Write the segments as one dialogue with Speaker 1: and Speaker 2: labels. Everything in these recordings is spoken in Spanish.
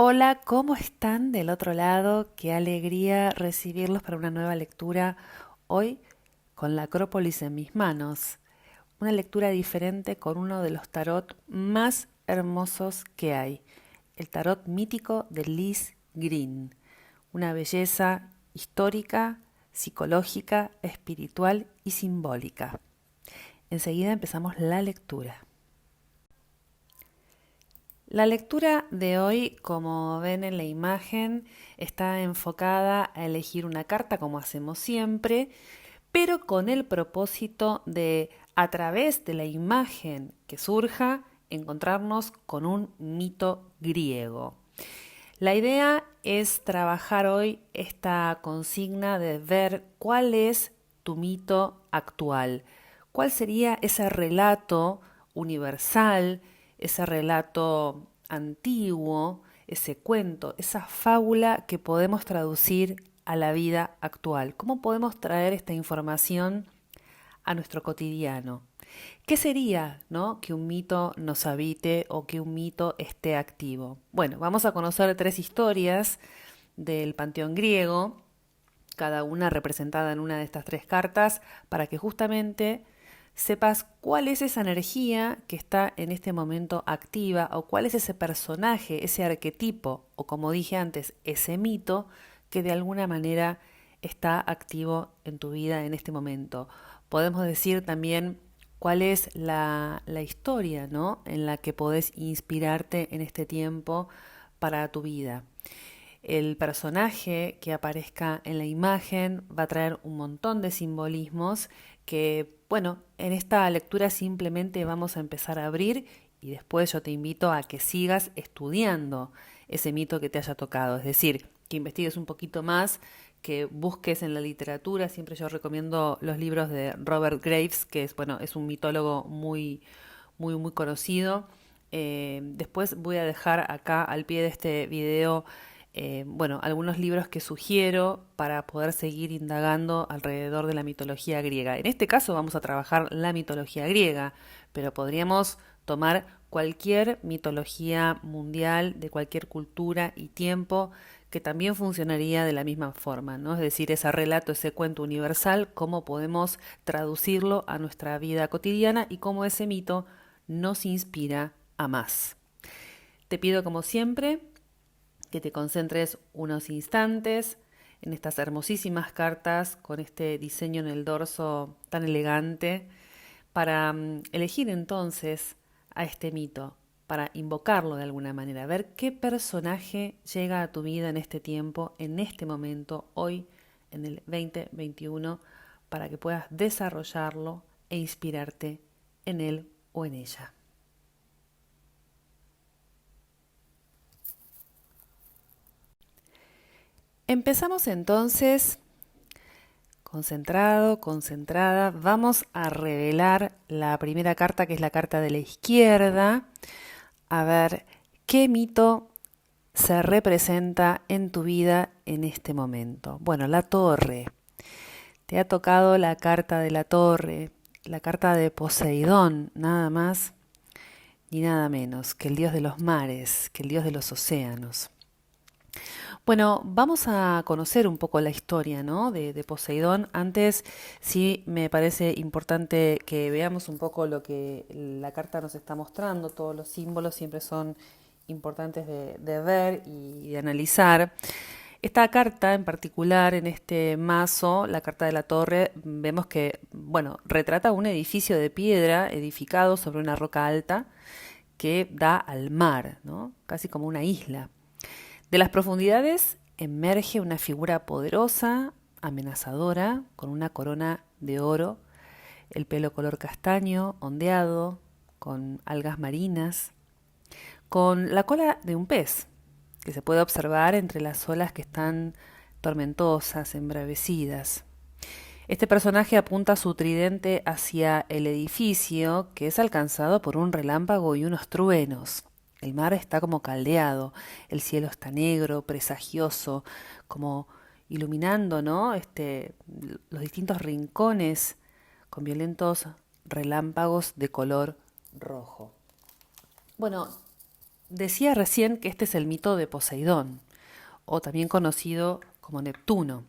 Speaker 1: Hola, ¿cómo están del otro lado? Qué alegría recibirlos para una nueva lectura hoy con la Acrópolis en mis manos. Una lectura diferente con uno de los tarot más hermosos que hay, el tarot mítico de Liz Green. Una belleza histórica, psicológica, espiritual y simbólica. Enseguida empezamos la lectura. La lectura de hoy, como ven en la imagen, está enfocada a elegir una carta como hacemos siempre, pero con el propósito de, a través de la imagen que surja, encontrarnos con un mito griego. La idea es trabajar hoy esta consigna de ver cuál es tu mito actual, cuál sería ese relato universal, ese relato antiguo, ese cuento, esa fábula que podemos traducir a la vida actual. ¿Cómo podemos traer esta información a nuestro cotidiano? ¿Qué sería, no, que un mito nos habite o que un mito esté activo? Bueno, vamos a conocer tres historias del panteón griego, cada una representada en una de estas tres cartas, para que justamente sepas cuál es esa energía que está en este momento activa o cuál es ese personaje, ese arquetipo o como dije antes, ese mito que de alguna manera está activo en tu vida en este momento. Podemos decir también cuál es la historia, ¿no?, en la que podés inspirarte en este tiempo para tu vida. El personaje que aparezca en la imagen va a traer un montón de simbolismos que, bueno, en esta lectura simplemente vamos a empezar a abrir y después yo te invito a que sigas estudiando ese mito que te haya tocado, es decir, que investigues un poquito más, que busques en la literatura. Siempre yo recomiendo los libros de Robert Graves, que es, bueno, es un mitólogo muy conocido. Después voy a dejar acá al pie de este video bueno, algunos libros que sugiero para poder seguir indagando alrededor de la mitología griega. En este caso vamos a trabajar la mitología griega, pero podríamos tomar cualquier mitología mundial de cualquier cultura y tiempo que también funcionaría de la misma forma, ¿no? Es decir, ese relato, ese cuento universal, cómo podemos traducirlo a nuestra vida cotidiana y cómo ese mito nos inspira a más. Te pido como siempre que te concentres unos instantes en estas hermosísimas cartas con este diseño en el dorso tan elegante para elegir entonces a este mito, para invocarlo de alguna manera, ver qué personaje llega a tu vida en este tiempo, en este momento, hoy, en el 2021, para que puedas desarrollarlo e inspirarte en él o en ella. Empezamos entonces, concentrado, concentrada, vamos a revelar la primera carta, que es la carta de la izquierda, a ver qué mito se representa en tu vida en este momento. Bueno, la torre. Te ha tocado la carta de la torre, la carta de Poseidón, nada más ni nada menos que el dios de los mares, que el dios de los océanos. Bueno, vamos a conocer un poco la historia, ¿no?, de Poseidón. Antes sí me parece importante que veamos un poco lo que la carta nos está mostrando. Todos los símbolos siempre son importantes de ver y de analizar. Esta carta en particular, en este mazo, la carta de la torre, vemos que, bueno, retrata un edificio de piedra edificado sobre una roca alta que da al mar, ¿no?, casi como una isla. De las profundidades emerge una figura poderosa, amenazadora, con una corona de oro, el pelo color castaño, ondeado, con algas marinas, con la cola de un pez, que se puede observar entre las olas que están tormentosas, embravecidas. Este personaje apunta su tridente hacia el edificio, que es alcanzado por un relámpago y unos truenos. El mar está como caldeado, el cielo está negro, presagioso, como iluminando, ¿no?, los distintos rincones con violentos relámpagos de color rojo. Bueno, decía recién que este es el mito de Poseidón, o también conocido como Neptuno,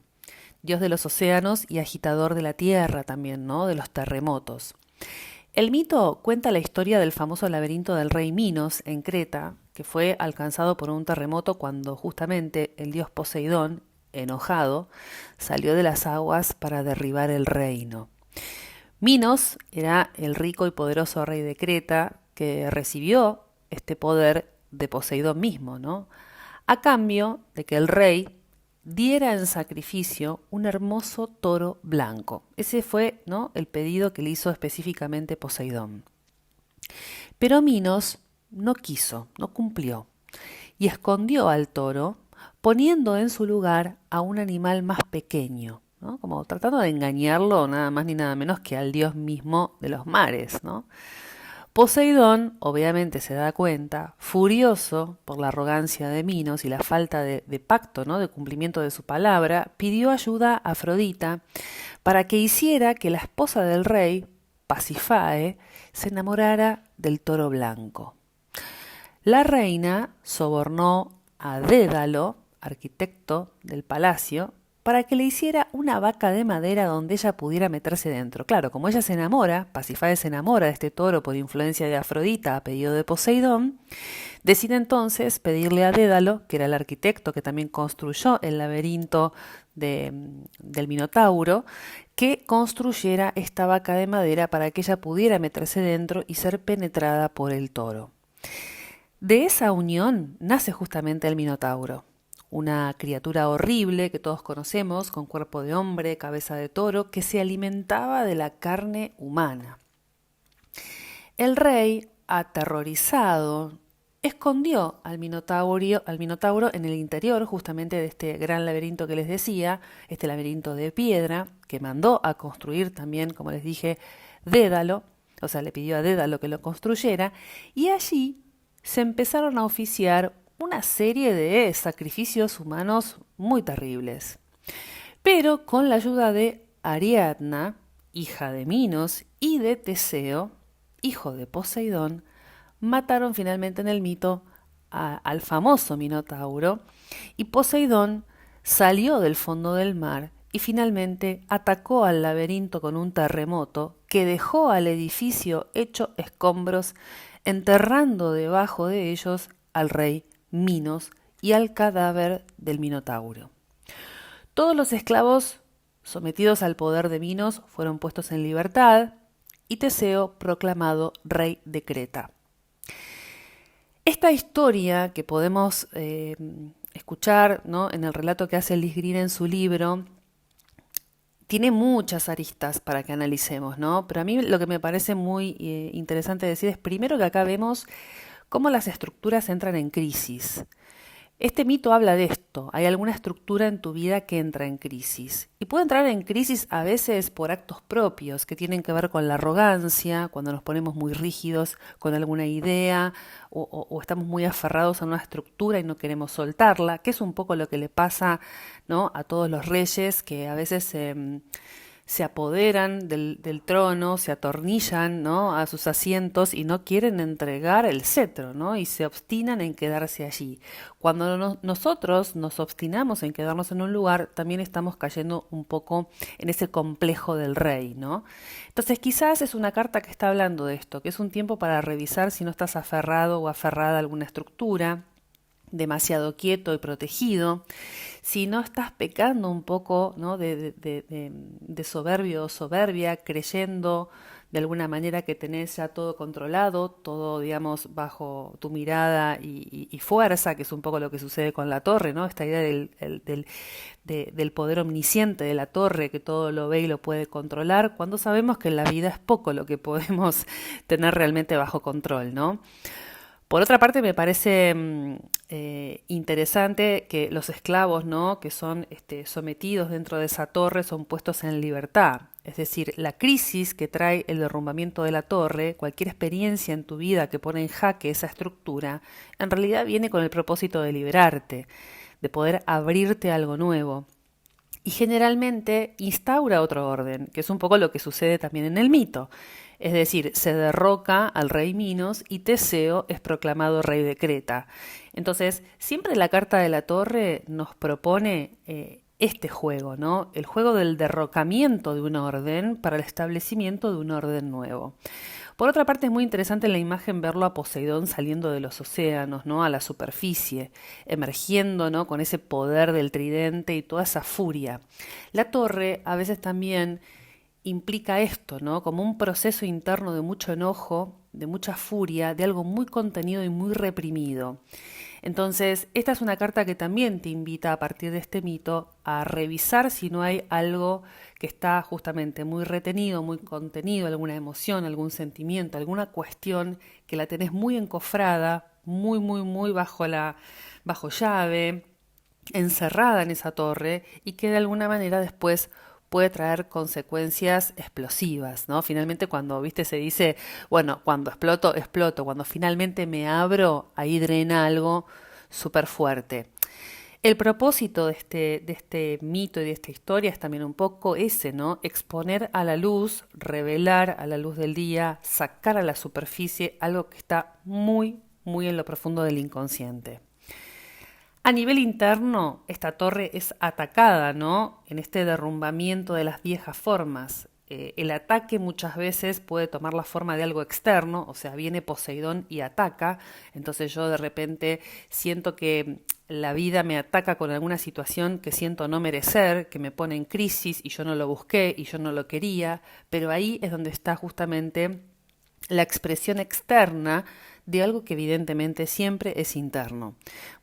Speaker 1: dios de los océanos y agitador de la tierra también, ¿no? De los terremotos. El mito cuenta la historia del famoso laberinto del rey Minos en Creta, que fue alcanzado por un terremoto cuando justamente el dios Poseidón, enojado, salió de las aguas para derribar el reino. Minos era el rico y poderoso rey de Creta que recibió este poder de Poseidón mismo, ¿no? A cambio de que el rey diera en sacrificio un hermoso toro blanco. Ese fue, ¿no?, el pedido que le hizo específicamente Poseidón. Pero Minos no quiso, no cumplió, y escondió al toro, poniendo en su lugar a un animal más pequeño, ¿no? Como tratando de engañarlo nada más ni nada menos que al dios mismo de los mares, ¿no? Poseidón obviamente se da cuenta, furioso por la arrogancia de Minos y la falta de pacto, ¿no?, de cumplimiento de su palabra, pidió ayuda a Afrodita para que hiciera que la esposa del rey, Pasifae, se enamorara del toro blanco. La reina sobornó a Dédalo, arquitecto del palacio, para que le hiciera una vaca de madera donde ella pudiera meterse dentro. Claro, como ella se enamora, Pasifae se enamora de este toro por influencia de Afrodita a pedido de Poseidón, decide entonces pedirle a Dédalo, que era el arquitecto que también construyó el laberinto del Minotauro, que construyera esta vaca de madera para que ella pudiera meterse dentro y ser penetrada por el toro. De esa unión nace justamente el Minotauro, una criatura horrible que todos conocemos, con cuerpo de hombre, cabeza de toro, que se alimentaba de la carne humana. El rey, aterrorizado, escondió al Minotauro en el interior justamente de este gran laberinto que les decía, este laberinto de piedra, que mandó a construir también, como les dije, Dédalo, o sea, le pidió a Dédalo que lo construyera, y allí se empezaron a oficiar una serie de sacrificios humanos muy terribles. Pero con la ayuda de Ariadna, hija de Minos, y de Teseo, hijo de Poseidón, mataron finalmente en el mito al famoso Minotauro, y Poseidón salió del fondo del mar y finalmente atacó al laberinto con un terremoto que dejó al edificio hecho escombros, enterrando debajo de ellos al rey Minos y al cadáver del Minotauro. Todos los esclavos sometidos al poder de Minos fueron puestos en libertad y Teseo proclamado rey de Creta. Esta historia que podemos escuchar, ¿no?, en el relato que hace Liz Greene en su libro, tiene muchas aristas para que analicemos, ¿no? Pero a mí lo que me parece muy interesante decir es primero que acá vemos cómo las estructuras entran en crisis. Este mito habla de esto, hay alguna estructura en tu vida que entra en crisis. Y puede entrar en crisis a veces por actos propios, que tienen que ver con la arrogancia, cuando nos ponemos muy rígidos con alguna idea, o estamos muy aferrados a una estructura y no queremos soltarla, que es un poco lo que le pasa, ¿no?, a todos los reyes que a veces se apoderan del trono, se atornillan, ¿no?, a sus asientos y no quieren entregar el cetro, ¿no?, y se obstinan en quedarse allí. Cuando nosotros nos obstinamos en quedarnos en un lugar, también estamos cayendo un poco en ese complejo del rey, ¿no? Entonces quizás es una carta que está hablando de esto, que es un tiempo para revisar si no estás aferrado o aferrada a alguna estructura, demasiado quieto y protegido, si no estás pecando un poco, ¿no?, de soberbio o soberbia, creyendo de alguna manera que tenés ya todo controlado, todo, digamos, bajo tu mirada y fuerza, que es un poco lo que sucede con la torre, ¿no? Esta idea del poder omnisciente de la torre, que todo lo ve y lo puede controlar, cuando sabemos que en la vida es poco lo que podemos tener realmente bajo control, ¿no? Por otra parte, me parece interesante que los esclavos, ¿no?, que son sometidos dentro de esa torre son puestos en libertad. Es decir, la crisis que trae el derrumbamiento de la torre, cualquier experiencia en tu vida que pone en jaque esa estructura, en realidad viene con el propósito de liberarte, de poder abrirte a algo nuevo. Y generalmente instaura otro orden, que es un poco lo que sucede también en el mito. Es decir, se derroca al rey Minos y Teseo es proclamado rey de Creta. Entonces, siempre la carta de la torre nos propone este juego, ¿no? El juego del derrocamiento de un orden para el establecimiento de un orden nuevo. Por otra parte, es muy interesante en la imagen verlo a Poseidón saliendo de los océanos, ¿no? A la superficie, emergiendo, ¿no? Con ese poder del tridente y toda esa furia. La torre a veces también implica esto, ¿no? Como un proceso interno de mucho enojo, de mucha furia, de algo muy contenido y muy reprimido. Entonces, esta es una carta que también te invita a partir de este mito a revisar si no hay algo que está justamente muy retenido, muy contenido, alguna emoción, algún sentimiento, alguna cuestión que la tenés muy encofrada, muy bajo llave, encerrada en esa torre y que de alguna manera después puede traer consecuencias explosivas, ¿no? Finalmente cuando, viste, se dice, bueno, cuando exploto, exploto, cuando finalmente me abro, ahí drena algo súper fuerte. El propósito de este mito y de esta historia es también un poco ese, ¿no? Exponer a la luz, revelar a la luz del día, sacar a la superficie algo que está muy en lo profundo del inconsciente. A nivel interno, esta torre es atacada, ¿no? En este derrumbamiento de las viejas formas. El ataque muchas veces puede tomar la forma de algo externo, o sea, viene Poseidón y ataca, entonces yo de repente siento que la vida me ataca con alguna situación que siento no merecer, que me pone en crisis y yo no lo busqué y yo no lo quería, pero ahí es donde está justamente la expresión externa de algo que evidentemente siempre es interno.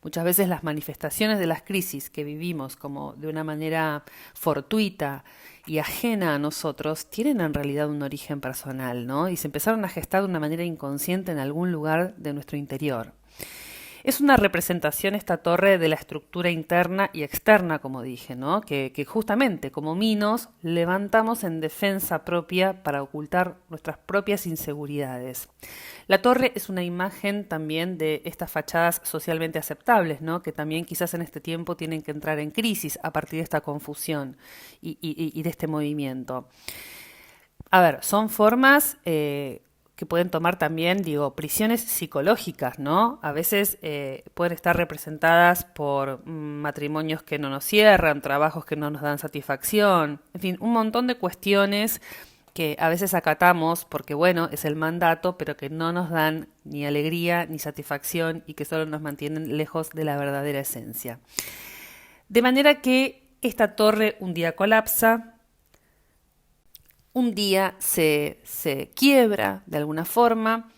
Speaker 1: Muchas veces las manifestaciones de las crisis que vivimos como de una manera fortuita y ajena a nosotros tienen en realidad un origen personal, ¿no? Y se empezaron a gestar de una manera inconsciente en algún lugar de nuestro interior. Es una representación esta torre de la estructura interna y externa, como dije, ¿no? Que justamente como Minos levantamos en defensa propia para ocultar nuestras propias inseguridades. La torre es una imagen también de estas fachadas socialmente aceptables, ¿no? Que también quizás en este tiempo tienen que entrar en crisis a partir de esta confusión y de este movimiento. A ver, son formas que pueden tomar también, digo, prisiones psicológicas, ¿no? A veces pueden estar representadas por matrimonios que no nos cierran, trabajos que no nos dan satisfacción, en fin, un montón de cuestiones que a veces acatamos porque, bueno, es el mandato, pero que no nos dan ni alegría ni satisfacción y que solo nos mantienen lejos de la verdadera esencia. De manera que esta torre un día colapsa, un día se quiebra de alguna forma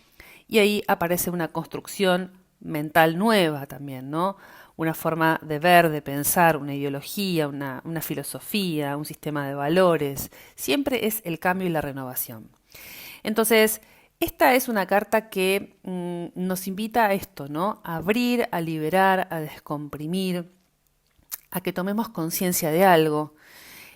Speaker 1: y ahí aparece una construcción mental nueva también, ¿no? Una forma de ver, de pensar, una ideología, una filosofía, un sistema de valores. Siempre es el cambio y la renovación. Entonces, esta es una carta que nos invita a esto, ¿no? A abrir, a liberar, a descomprimir, a que tomemos conciencia de algo.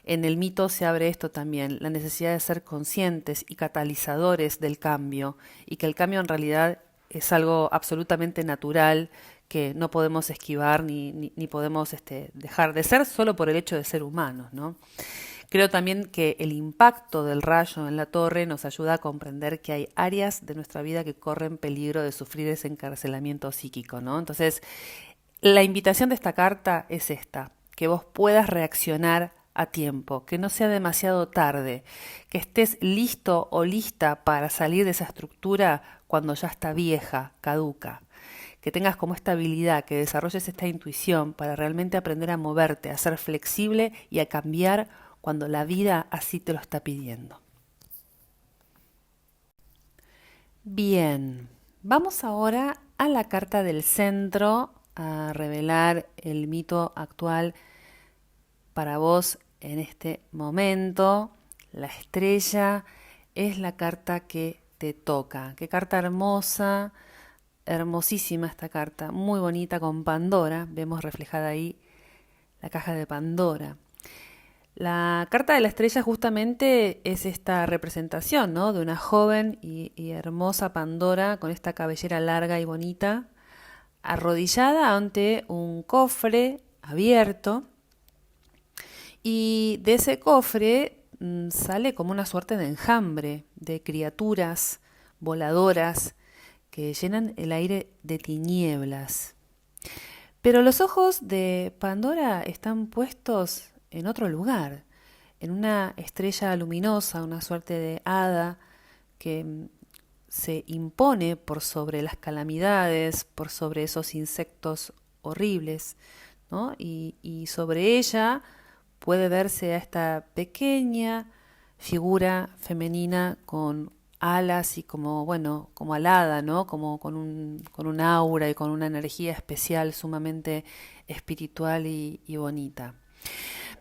Speaker 1: En el mito se abre esto también, la necesidad de ser conscientes y catalizadores del cambio, y que el cambio en realidad es algo absolutamente natural que no podemos esquivar ni podemos dejar de ser solo por el hecho de ser humanos, ¿no? Creo también que el impacto del rayo en la torre nos ayuda a comprender que hay áreas de nuestra vida que corren peligro de sufrir ese encarcelamiento psíquico, ¿no? Entonces, la invitación de esta carta es esta, que vos puedas reaccionar a tiempo, que no sea demasiado tarde, que estés listo o lista para salir de esa estructura cuando ya está vieja, caduca, que tengas como esta habilidad, que desarrolles esta intuición para realmente aprender a moverte, a ser flexible y a cambiar cuando la vida así te lo está pidiendo. Bien, vamos ahora a la carta del centro, a revelar el mito actual para vos en este momento. La estrella es la carta que te toca. Qué carta hermosa, hermosísima esta carta, muy bonita con Pandora. Vemos reflejada ahí la caja de Pandora. La carta de la estrella justamente es esta representación, ¿no? De una joven y hermosa Pandora con esta cabellera larga y bonita, arrodillada ante un cofre abierto. Y de ese cofre sale como una suerte de enjambre de criaturas voladoras que llenan el aire de tinieblas. Pero los ojos de Pandora están puestos en otro lugar, en una estrella luminosa, una suerte de hada que se impone por sobre las calamidades, por sobre esos insectos horribles, ¿no? Y sobre ella puede verse a esta pequeña figura femenina con alas y como, bueno, como alada, ¿no? Como con un aura y con una energía especial sumamente espiritual y bonita.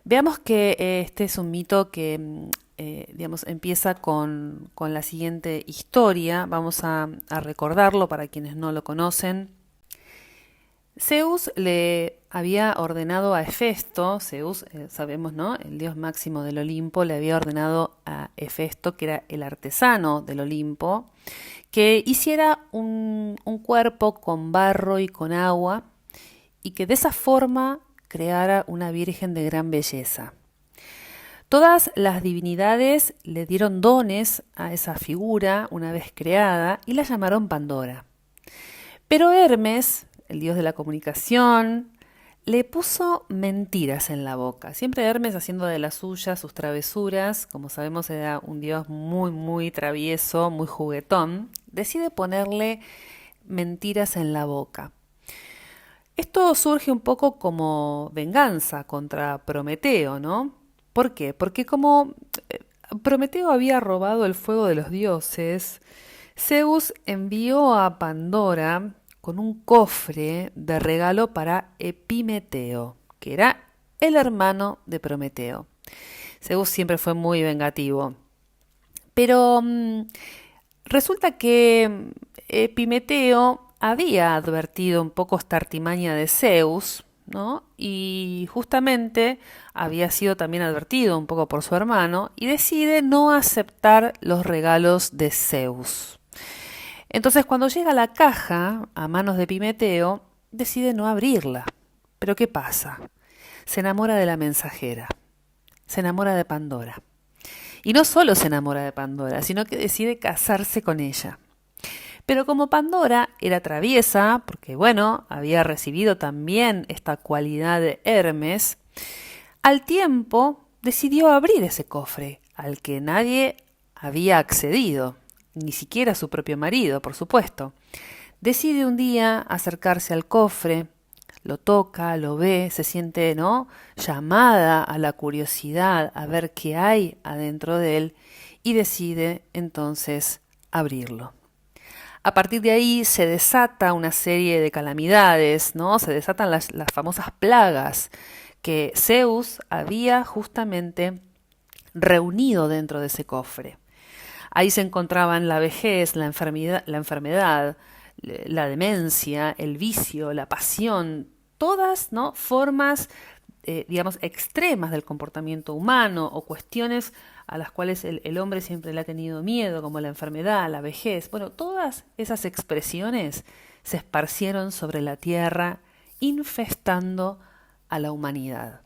Speaker 1: Veamos que este es un mito que, digamos, empieza con la siguiente historia. Vamos a recordarlo para quienes no lo conocen. Zeus le había ordenado a Hefesto, Zeus, sabemos, ¿no? El dios máximo del Olimpo, le había ordenado a Hefesto, que era el artesano del Olimpo, que hiciera un cuerpo con barro y con agua y que de esa forma creara una virgen de gran belleza. Todas las divinidades le dieron dones a esa figura una vez creada y la llamaron Pandora. Pero Hermes, el dios de la comunicación, le puso mentiras en la boca. Siempre Hermes haciendo de las suyas sus travesuras, como sabemos era un dios muy, muy travieso, muy juguetón, decide ponerle mentiras en la boca. Esto surge un poco como venganza contra Prometeo, ¿no? ¿Por qué? Porque como Prometeo había robado el fuego de los dioses, Zeus envió a Pandora con un cofre de regalo para Epimeteo, que era el hermano de Prometeo. Zeus siempre fue muy vengativo. Pero resulta que Epimeteo había advertido un poco esta artimaña de Zeus, ¿no? Y justamente había sido también advertido un poco por su hermano y decide no aceptar los regalos de Zeus. Entonces, cuando llega la caja a manos de Epimeteo, decide no abrirla. Pero ¿qué pasa? Se enamora de la mensajera, se enamora de Pandora. Y no solo se enamora de Pandora, sino que decide casarse con ella. Pero como Pandora era traviesa, porque bueno, había recibido también esta cualidad de Hermes, al tiempo decidió abrir ese cofre, al que nadie había accedido, ni siquiera su propio marido, por supuesto. Decide un día acercarse al cofre, lo toca, lo ve, se siente, ¿no?, llamada a la curiosidad, a ver qué hay adentro de él, y decide entonces abrirlo. A partir de ahí se desata una serie de calamidades, ¿no? Se desatan las famosas plagas que Zeus había justamente reunido dentro de ese cofre. Ahí se encontraban la vejez, la enfermedad, la demencia, el vicio, la pasión, todas, ¿no?, formas, digamos, extremas del comportamiento humano o cuestiones a las cuales el hombre siempre le ha tenido miedo, como la enfermedad, la vejez. Bueno, todas esas expresiones se esparcieron sobre la tierra, infestando a la humanidad.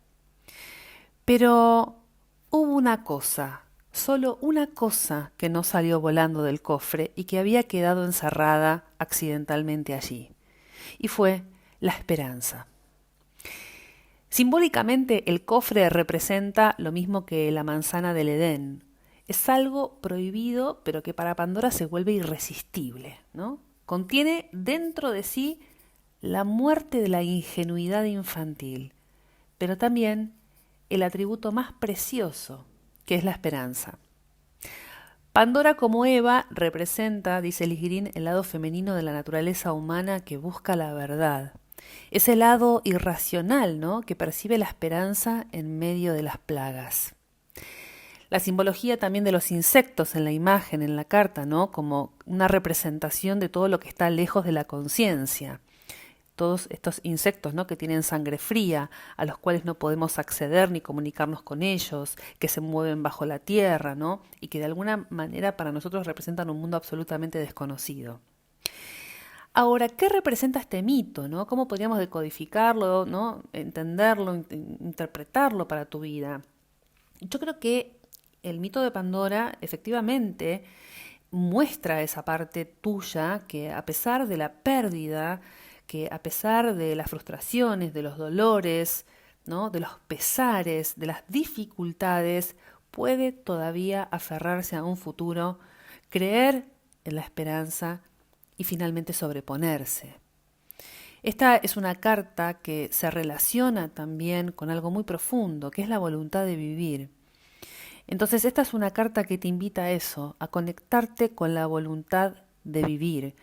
Speaker 1: Pero hubo una cosa, solo una cosa que no salió volando del cofre y que había quedado encerrada accidentalmente allí, y fue la esperanza. Simbólicamente, el cofre representa lo mismo que la manzana del Edén. Es algo prohibido, pero que para Pandora se vuelve irresistible, ¿no? Contiene dentro de sí la muerte de la ingenuidad infantil, pero también el atributo más precioso, que es la esperanza. Pandora, como Eva, representa, dice Lisgrin, el lado femenino de la naturaleza humana que busca la verdad. Es el lado irracional, ¿no?, que percibe la esperanza en medio de las plagas. La simbología también de los insectos en la imagen, en la carta, ¿no?, como una representación de todo lo que está lejos de la conciencia. Todos estos insectos, ¿no?, que tienen sangre fría, a los cuales no podemos acceder ni comunicarnos con ellos, que se mueven bajo la tierra, ¿no?, y que de alguna manera para nosotros representan un mundo absolutamente desconocido. Ahora, ¿qué representa este mito, ¿no? ¿Cómo podríamos decodificarlo, ¿no?, entenderlo, interpretarlo para tu vida? Yo creo que el mito de Pandora efectivamente muestra esa parte tuya que a pesar de la pérdida, que a pesar de las frustraciones, de los dolores, ¿no? De los pesares, de las dificultades, puede todavía aferrarse a un futuro, creer en la esperanza y finalmente sobreponerse. Esta es una carta que se relaciona también con algo muy profundo, que es la voluntad de vivir. Entonces, esta es una carta que te invita a eso, a conectarte con la voluntad de vivir,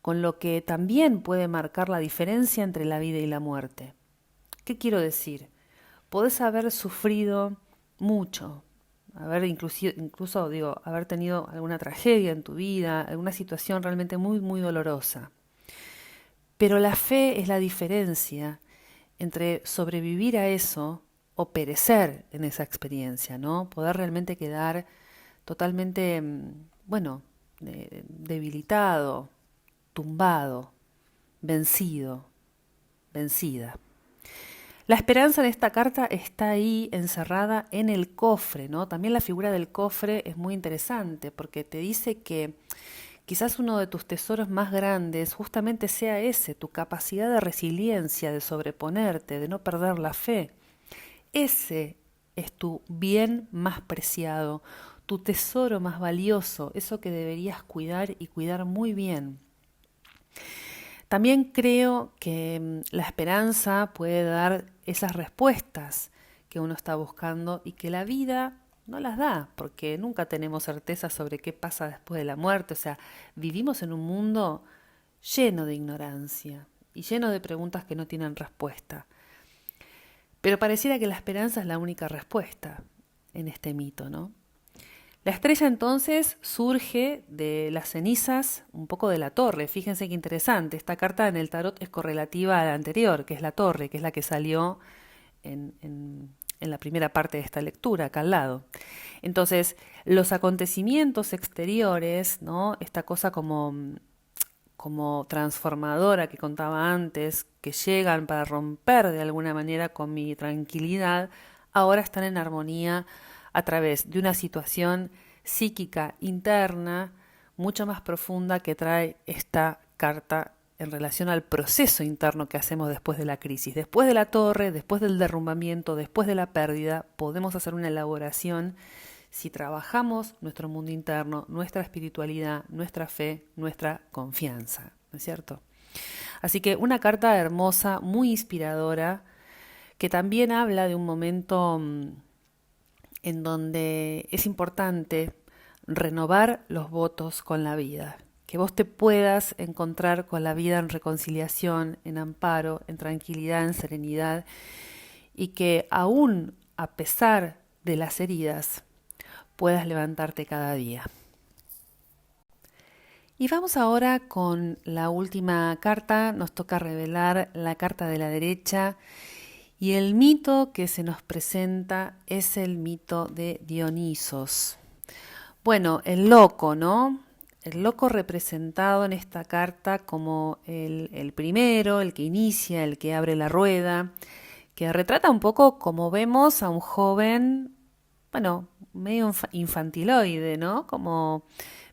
Speaker 1: con lo que también puede marcar la diferencia entre la vida y la muerte. ¿Qué quiero decir? Podés haber sufrido mucho, incluso digo, haber tenido alguna tragedia en tu vida, alguna situación realmente muy, muy dolorosa. Pero la fe es la diferencia entre sobrevivir a eso o perecer en esa experiencia, ¿no? Poder realmente quedar totalmente, bueno, debilitado, tumbado, vencido, vencida. La esperanza en esta carta está ahí encerrada en el cofre, ¿no? También la figura del cofre es muy interesante porque te dice que quizás uno de tus tesoros más grandes justamente sea ese, tu capacidad de resiliencia, de sobreponerte, de no perder la fe. Ese es tu bien más preciado, tu tesoro más valioso, eso que deberías cuidar y cuidar muy bien. También creo que la esperanza puede dar esas respuestas que uno está buscando y que la vida no las da, porque nunca tenemos certeza sobre qué pasa después de la muerte. O sea, vivimos en un mundo lleno de ignorancia y lleno de preguntas que no tienen respuesta. Pero pareciera que la esperanza es la única respuesta en este mito, ¿no? La estrella entonces surge de las cenizas, un poco de la torre. Fíjense qué interesante, esta carta en el tarot es correlativa a la anterior, que es la torre, que es la que salió en la primera parte de esta lectura, acá al lado. Entonces, los acontecimientos exteriores, ¿no? Esta cosa como transformadora que contaba antes, que llegan para romper de alguna manera con mi tranquilidad, ahora están en armonía a través de una situación psíquica interna mucho más profunda que trae esta carta en relación al proceso interno que hacemos después de la crisis. Después de la torre, después del derrumbamiento, después de la pérdida, podemos hacer una elaboración si trabajamos nuestro mundo interno, nuestra espiritualidad, nuestra fe, nuestra confianza, ¿no es cierto? Así que una carta hermosa, muy inspiradora, que también habla de un momento en donde es importante renovar los votos con la vida, que vos te puedas encontrar con la vida en reconciliación, en amparo, en tranquilidad, en serenidad, y que aún a pesar de las heridas, puedas levantarte cada día. Y vamos ahora con la última carta, nos toca revelar la carta de la derecha y el mito que se nos presenta es el mito de Dionisos. Bueno, el loco, ¿no? El loco representado en esta carta como el primero, el que inicia, el que abre la rueda, que retrata un poco como vemos a un joven, bueno, medio infantiloide, ¿no? Como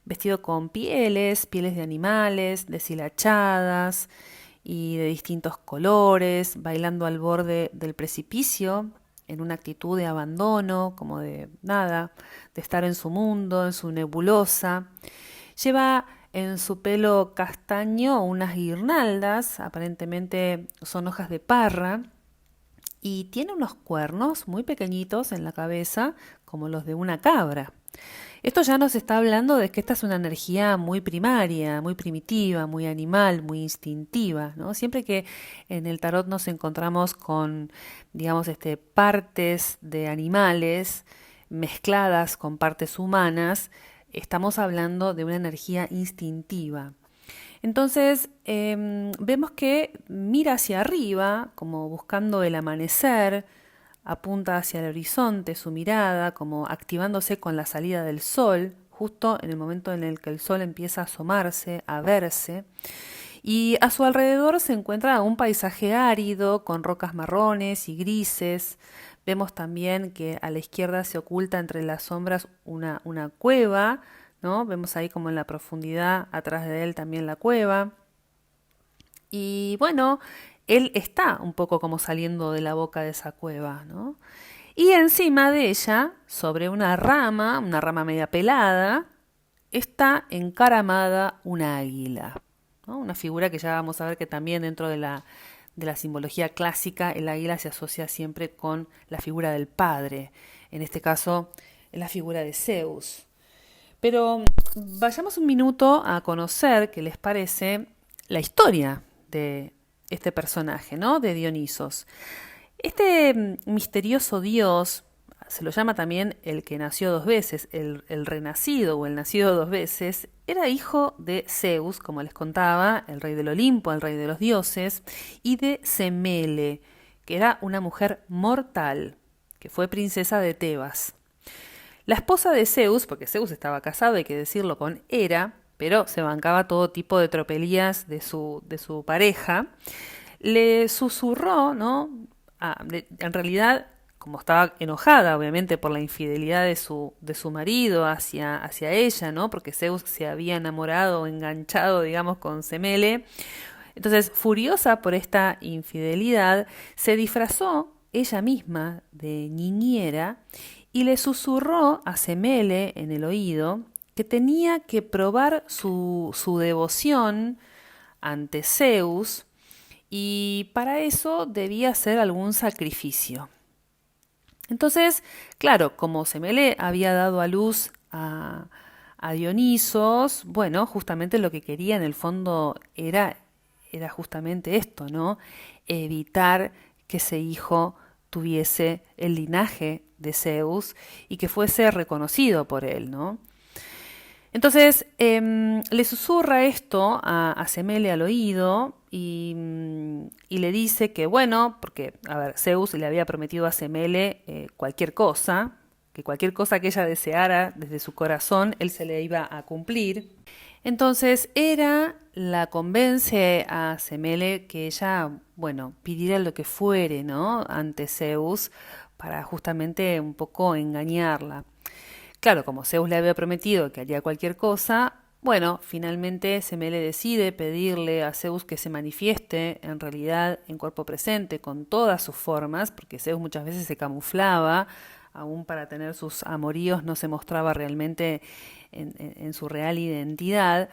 Speaker 1: vestido con pieles de animales, deshilachadas y de distintos colores, bailando al borde del precipicio, en una actitud de abandono, como de nada, de estar en su mundo, en su nebulosa. Lleva en su pelo castaño unas guirnaldas, aparentemente son hojas de parra, y tiene unos cuernos muy pequeñitos en la cabeza, como los de una cabra. Esto ya nos está hablando de que esta es una energía muy primaria, muy primitiva, muy animal, muy instintiva, ¿no? Siempre que en el tarot nos encontramos con, digamos, partes de animales mezcladas con partes humanas, estamos hablando de una energía instintiva. Entonces vemos que mira hacia arriba, como buscando el amanecer, apunta hacia el horizonte su mirada, como activándose con la salida del sol, justo en el momento en el que el sol empieza a asomarse, a verse, y a su alrededor se encuentra un paisaje árido, con rocas marrones y grises. Vemos también que a la izquierda se oculta entre las sombras una cueva, ¿no? Vemos ahí como en la profundidad, atrás de él también la cueva. Y bueno, él está un poco como saliendo de la boca de esa cueva, ¿no? Y encima de ella, sobre una rama media pelada, está encaramada una águila, ¿no? Una figura que ya vamos a ver que también dentro de la simbología clásica el águila se asocia siempre con la figura del padre, en este caso la figura de Zeus. Pero vayamos un minuto a conocer qué les parece la historia de este personaje, ¿no? De Dionisos. Este misterioso dios se lo llama también el que nació dos veces, el renacido o el nacido dos veces, era hijo de Zeus, como les contaba, el rey del Olimpo, el rey de los dioses, y de Semele, que era una mujer mortal, que fue princesa de Tebas. La esposa de Zeus, porque Zeus estaba casado, hay que decirlo, con Hera, pero se bancaba todo tipo de tropelías de su pareja, le susurró, ¿no? En realidad, como estaba enojada, obviamente, por la infidelidad de su marido hacia ella, ¿no? Porque Zeus se había enamorado o enganchado, digamos, con Semele. Entonces, furiosa por esta infidelidad, se disfrazó ella misma de niñera y le susurró a Semele en el oído que tenía que probar su devoción ante Zeus y para eso debía hacer algún sacrificio. Entonces, claro, como Semele había dado a luz a Dionisos, bueno, justamente lo que quería en el fondo era justamente esto, ¿no? Evitar que ese hijo tuviese el linaje de Zeus y que fuese reconocido por él, ¿no? Entonces le susurra esto a Semele al oído y le dice que bueno, porque a ver, Zeus le había prometido a Semele cualquier cosa, que cualquier cosa que ella deseara desde su corazón, él se le iba a cumplir. Entonces Hera la convence a Semele que ella, bueno, pidiera lo que fuere, ¿no? Ante Zeus para justamente un poco engañarla. Claro, como Zeus le había prometido que haría cualquier cosa, bueno, finalmente Semele decide pedirle a Zeus que se manifieste en realidad en cuerpo presente con todas sus formas, porque Zeus muchas veces se camuflaba, aún para tener sus amoríos no se mostraba realmente en su real identidad.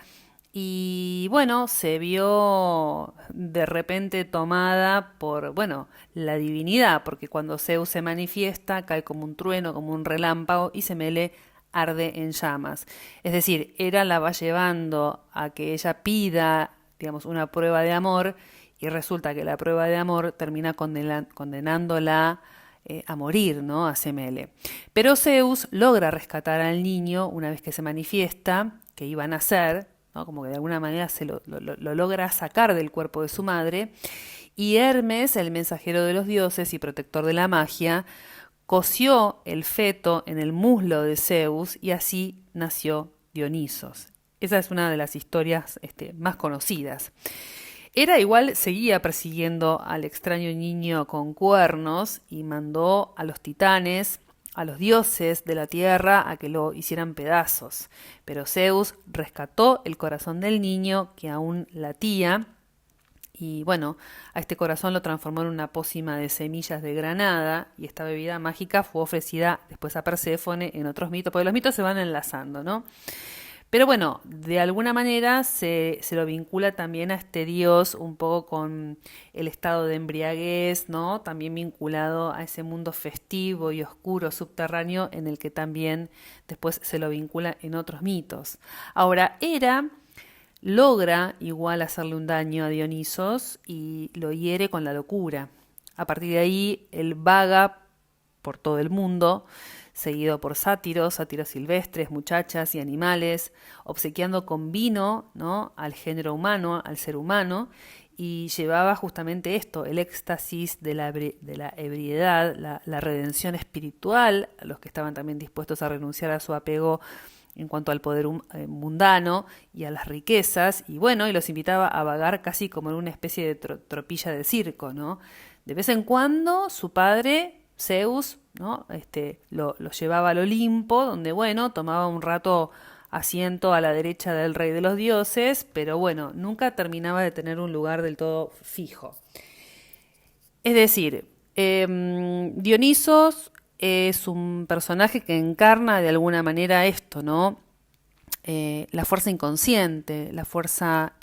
Speaker 1: Y bueno, se vio de repente tomada por, bueno, la divinidad, porque cuando Zeus se manifiesta cae como un trueno, como un relámpago y Semele arde en llamas. Es decir, Hera la va llevando a que ella pida, digamos, una prueba de amor y resulta que la prueba de amor termina condenándola a morir, ¿no? A Semele. Pero Zeus logra rescatar al niño una vez que se manifiesta, que iba a nacer, ¿no? Como que de alguna manera se lo logra sacar del cuerpo de su madre, y Hermes, el mensajero de los dioses y protector de la magia, cosió el feto en el muslo de Zeus y así nació Dionisos. Esa es una de las historias más conocidas. Hera igual seguía persiguiendo al extraño niño con cuernos y mandó a los titanes, a los dioses de la tierra, a que lo hicieran pedazos. Pero Zeus rescató el corazón del niño que aún latía y bueno, a este corazón lo transformó en una pócima de semillas de granada y esta bebida mágica fue ofrecida después a Perséfone en otros mitos, porque los mitos se van enlazando, ¿no? Pero bueno, de alguna manera se lo vincula también a este dios un poco con el estado de embriaguez, ¿no? También vinculado a ese mundo festivo y oscuro subterráneo en el que también después se lo vincula en otros mitos. Ahora, Hera logra igual hacerle un daño a Dionisos y lo hiere con la locura. A partir de ahí, él vaga por todo el mundo, seguido por sátiros silvestres, muchachas y animales, obsequiando con vino, ¿no? Al género humano, al ser humano, y llevaba justamente esto, el éxtasis de la ebriedad, la redención espiritual, a los que estaban también dispuestos a renunciar a su apego en cuanto al poder mundano y a las riquezas, y bueno, y los invitaba a vagar casi como en una especie de tropilla de circo, ¿no? De vez en cuando su padre Zeus, ¿no? Lo llevaba al Olimpo, donde, bueno, tomaba un rato asiento a la derecha del rey de los dioses, pero bueno, nunca terminaba de tener un lugar del todo fijo. Es decir, Dionisos es un personaje que encarna de alguna manera esto, ¿no? La fuerza inconsciente, la fuerza,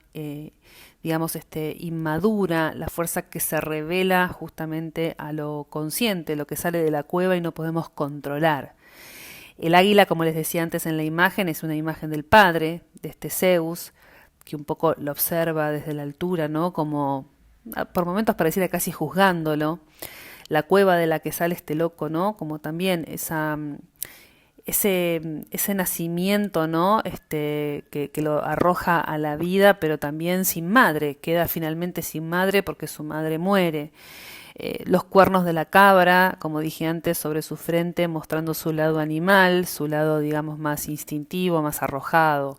Speaker 1: digamos, inmadura, la fuerza que se revela justamente a lo consciente, lo que sale de la cueva y no podemos controlar. El águila, como les decía antes en la imagen, es una imagen del padre, de este Zeus, que un poco lo observa desde la altura, ¿no? Como por momentos pareciera casi juzgándolo. La cueva de la que sale este loco, ¿no? Como también ese nacimiento, ¿no? Que lo arroja a la vida, pero también sin madre, queda finalmente sin madre porque su madre muere. Los cuernos de la cabra, como dije antes, sobre su frente, mostrando su lado animal, su lado, digamos, más instintivo, más arrojado.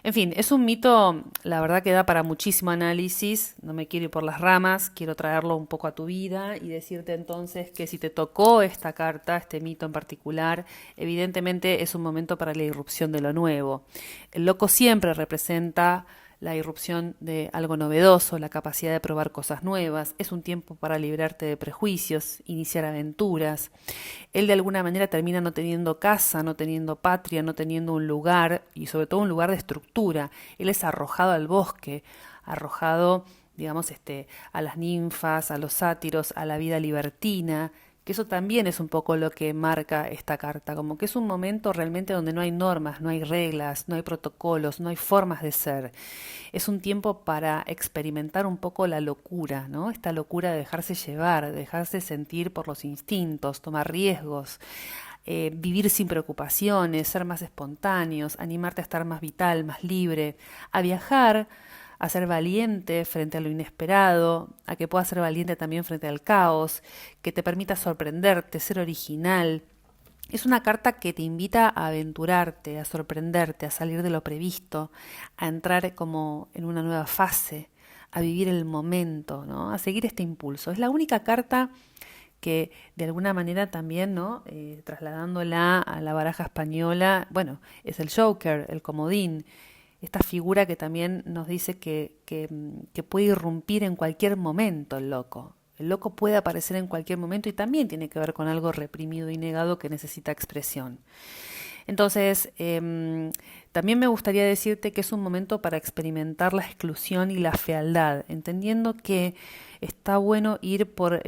Speaker 1: En fin, es un mito, la verdad que da para muchísimo análisis, no me quiero ir por las ramas, quiero traerlo un poco a tu vida y decirte entonces que si te tocó esta carta, este mito en particular, evidentemente es un momento para la irrupción de lo nuevo. El loco siempre representa la irrupción de algo novedoso, la capacidad de probar cosas nuevas, es un tiempo para librarte de prejuicios, iniciar aventuras. Él de alguna manera termina no teniendo casa, no teniendo patria, no teniendo un lugar y sobre todo un lugar de estructura. Él es arrojado al bosque, arrojado, digamos, a las ninfas, a los sátiros, a la vida libertina, que eso también es un poco lo que marca esta carta, como que es un momento realmente donde no hay normas, no hay reglas, no hay protocolos, no hay formas de ser. Es un tiempo para experimentar un poco la locura, ¿no? Esta locura de dejarse llevar, de dejarse sentir por los instintos, tomar riesgos, vivir sin preocupaciones, ser más espontáneos, animarte a estar más vital, más libre, a viajar, a ser valiente frente a lo inesperado, a que puedas ser valiente también frente al caos, que te permita sorprenderte, ser original. Es una carta que te invita a aventurarte, a sorprenderte, a salir de lo previsto, a entrar como en una nueva fase, a vivir el momento, ¿no? A seguir este impulso. Es la única carta que de alguna manera también, ¿no? Trasladándola a la baraja española, bueno, es el Joker, el comodín, esta figura que también nos dice que puede irrumpir en cualquier momento el loco. El loco puede aparecer en cualquier momento y también tiene que ver con algo reprimido y negado que necesita expresión. Entonces, también me gustaría decirte que es un momento para experimentar la exclusión y la fealdad, entendiendo que está bueno ir por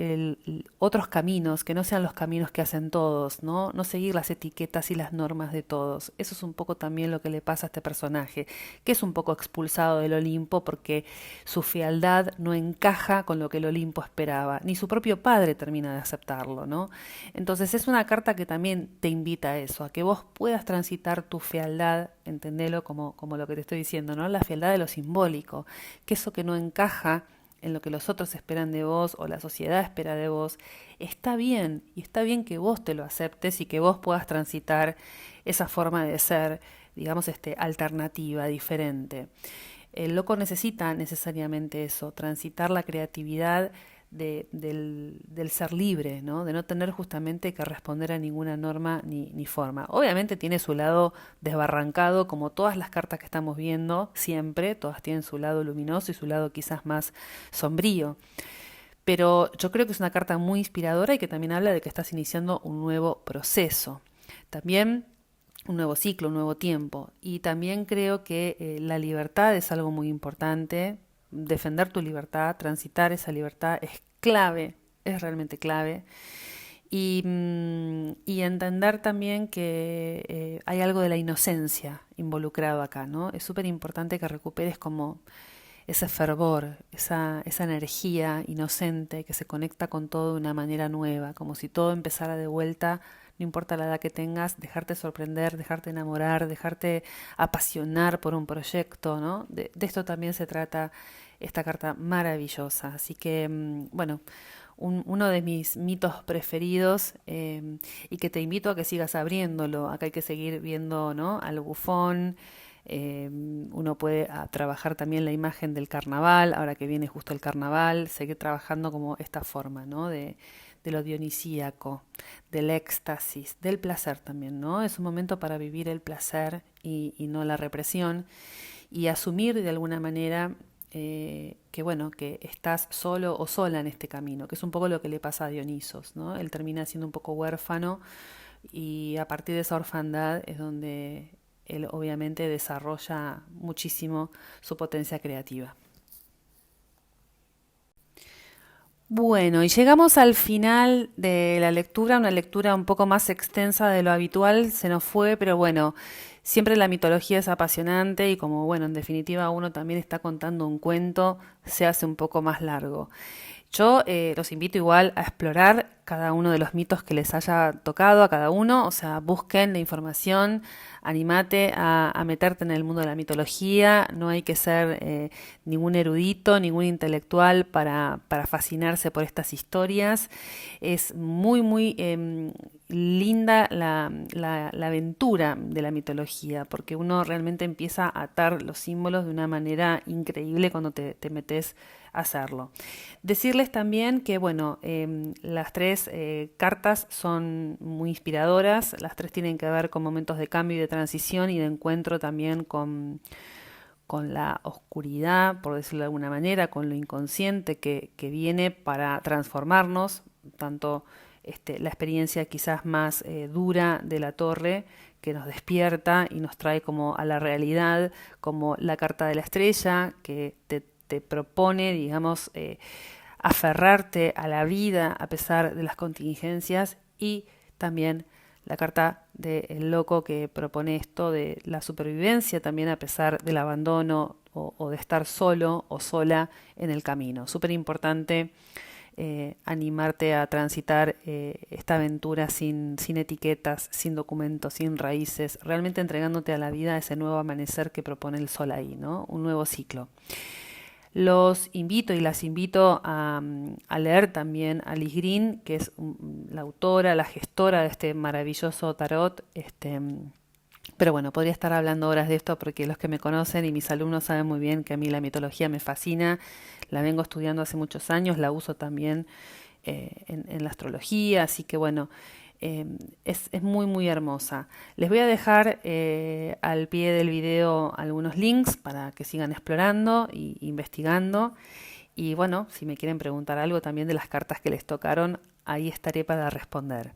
Speaker 1: otros caminos, que no sean los caminos que hacen todos, ¿no? No seguir las etiquetas y las normas de todos. Eso es un poco también lo que le pasa a este personaje, que es un poco expulsado del Olimpo porque su fealdad no encaja con lo que el Olimpo esperaba, ni su propio padre termina de aceptarlo, ¿no? Entonces es una carta que también te invita a eso, a que vos puedas transitar tu fealdad, entendelo como lo que te estoy diciendo, ¿no? La fealdad de lo simbólico, que eso que no encaja en lo que los otros esperan de vos o la sociedad espera de vos, está bien y está bien que vos te lo aceptes y que vos puedas transitar esa forma de ser, digamos, alternativa, diferente. El loco necesita necesariamente eso, transitar la creatividad del ser libre, ¿no? De no tener justamente que responder a ninguna norma ni forma. Obviamente tiene su lado desbarrancado, como todas las cartas que estamos viendo, siempre, todas tienen su lado luminoso y su lado quizás más sombrío. Pero yo creo que es una carta muy inspiradora y que también habla de que estás iniciando un nuevo proceso. También un nuevo ciclo, un nuevo tiempo. Y también creo que la libertad es algo muy importante. Defender tu libertad, transitar esa libertad es clave, es realmente clave. Y entender también que hay algo de la inocencia involucrado acá, ¿no? Es súper importante que recuperes como ese fervor, esa energía inocente que se conecta con todo de una manera nueva, como si todo empezara de vuelta, no importa la edad que tengas, dejarte sorprender, dejarte enamorar, dejarte apasionar por un proyecto, ¿no? De esto también se trata esta carta maravillosa. Así que, bueno, uno de mis mitos preferidos y que te invito a que sigas abriéndolo. Acá hay que seguir viendo, ¿no? Al bufón. Uno puede trabajar también la imagen del carnaval, ahora que viene justo el carnaval, seguir trabajando como esta forma, ¿no? de lo dionisíaco, del éxtasis, del placer también, ¿no? Es un momento para vivir el placer y no la represión y asumir de alguna manera que bueno, que estás solo o sola en este camino, que es un poco lo que le pasa a Dionisos, ¿no? Él termina siendo un poco huérfano y a partir de esa orfandad es donde él obviamente desarrolla muchísimo su potencia creativa. Bueno, y llegamos al final de la lectura, una lectura un poco más extensa de lo habitual, se nos fue, pero bueno, siempre la mitología es apasionante y como bueno, en definitiva uno también está contando un cuento, se hace un poco más largo. Yo los invito igual a explorar cada uno de los mitos que les haya tocado a cada uno, o sea, busquen la información, animate a meterte en el mundo de la mitología, no hay que ser ningún erudito, ningún intelectual para fascinarse por estas historias. Es muy linda la aventura de la mitología, porque uno realmente empieza a atar los símbolos de una manera increíble cuando te metes a hacerlo. Decirles también que, bueno, las tres cartas son muy inspiradoras, las tres tienen que ver con momentos de cambio y de transición y de encuentro también con la oscuridad, por decirlo de alguna manera, con lo inconsciente que viene para transformarnos, tanto la experiencia quizás más dura de la torre, que nos despierta y nos trae como a la realidad, como la carta de la estrella, que te propone, digamos, aferrarte a la vida a pesar de las contingencias, y también la carta del loco que propone esto de la supervivencia también a pesar del abandono o de estar solo o sola en el camino. Súper importante animarte a transitar esta aventura sin etiquetas, sin documentos, sin raíces, realmente entregándote a la vida ese nuevo amanecer que propone el sol ahí, ¿no? Un nuevo ciclo. Los invito y las invito a leer también a Liz Green, que es la autora, la gestora de este maravilloso tarot. Pero bueno, podría estar hablando horas de esto porque los que me conocen y mis alumnos saben muy bien que a mí la mitología me fascina, la vengo estudiando hace muchos años, la uso también en la astrología, así que bueno, es muy hermosa. Les voy a dejar al pie del video algunos links para que sigan explorando e investigando. Y bueno, si me quieren preguntar algo también de las cartas que les tocaron, ahí estaré para responder.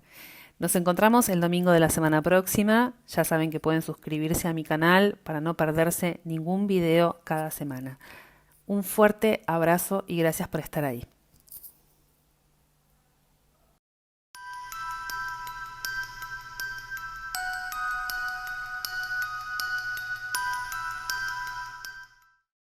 Speaker 1: Nos encontramos el domingo de la semana próxima. Ya saben que pueden suscribirse a mi canal para no perderse ningún video cada semana. Un fuerte abrazo y gracias por estar ahí.